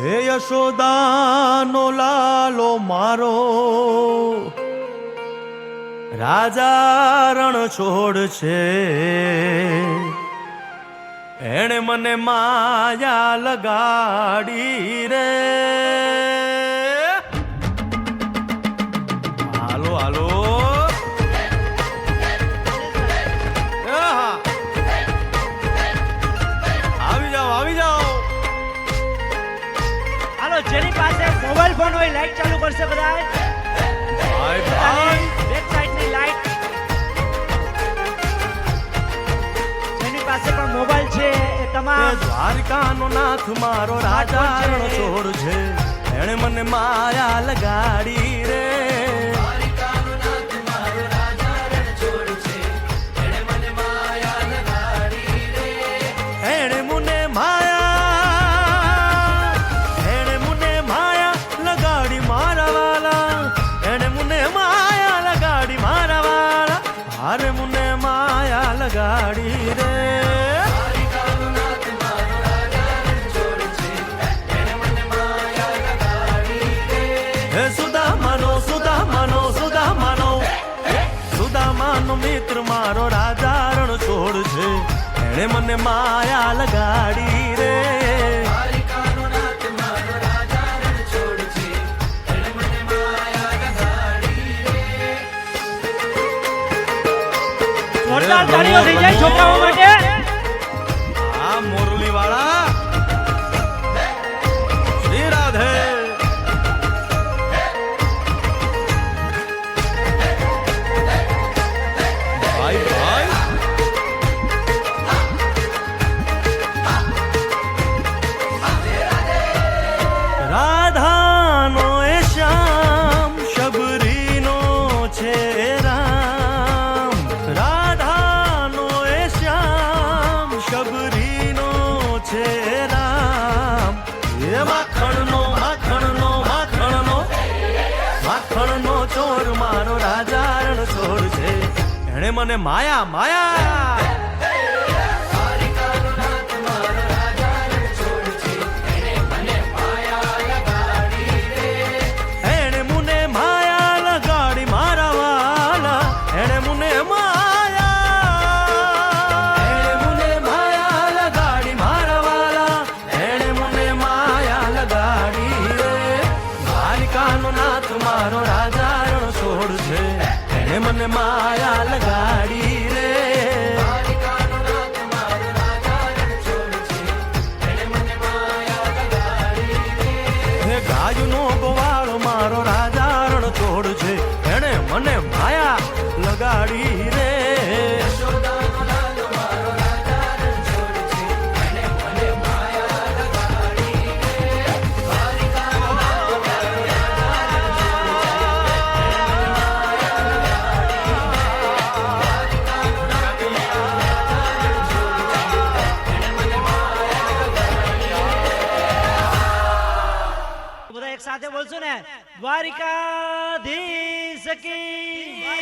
હે યશોદાનો લાલો મારો રાજા રણ છોડ છે, એણે મને માયા લગાડી રે. હાલો હાલો આવી જાઓ આવી જાઓ. હાલો જેની પાસે મોબાઈલ ફોન હોય લાઈટ ચાલુ કરશે બધા. ભાઈ ભાઈ બેક સાઈડની લાઈટ. જેની પાસે પણ મોબાઈલ છે એ તમામ. દ્વારકાનો નાથ મારો રાજા રણ છોડ છે, એણે મને માયા લગાડી રે. એણે મને માયા લગાડી મારા વાલા, એણે મને માયા લગાડી મારા વાલા, હારે મને માયા લગાડી રે. હે સુદામાનો મિત્ર મારો રાજા રણ છોડ છે, એણે મને માયા લગાડી રે. જોરદાર તાળીઓ થઈ જાય છોકરાઓ માટે. આ મોરલી વાળા શ્રી રાધે. ભાઈ ભાઈ રાધાનો એ શ્યામ, શબરીનો છે રામ. રાધાનો એ શ્યામ, શબરીનો છે રામ. એ માખણનો ચોર મારો રાજા રણ છોડ છે, એણે મને માયા માયા. એણે મને માયા લગાડી મારા વાલા, એણે મને માયા લગાડી મારા વાલા, એણે મને માયા લગાડી રે. દ્વારિકાનો નાથ મારો રાજા રણ છોડ છે, એણે મને માયા લગાડી રે. હે ગાયનો ગોવાળો મારો રાજા રણ છોડ છે, એણે મને માયા લગાડી રે. બધા એક સાથે બોલશો ને, દ્વારિકાધીશ કી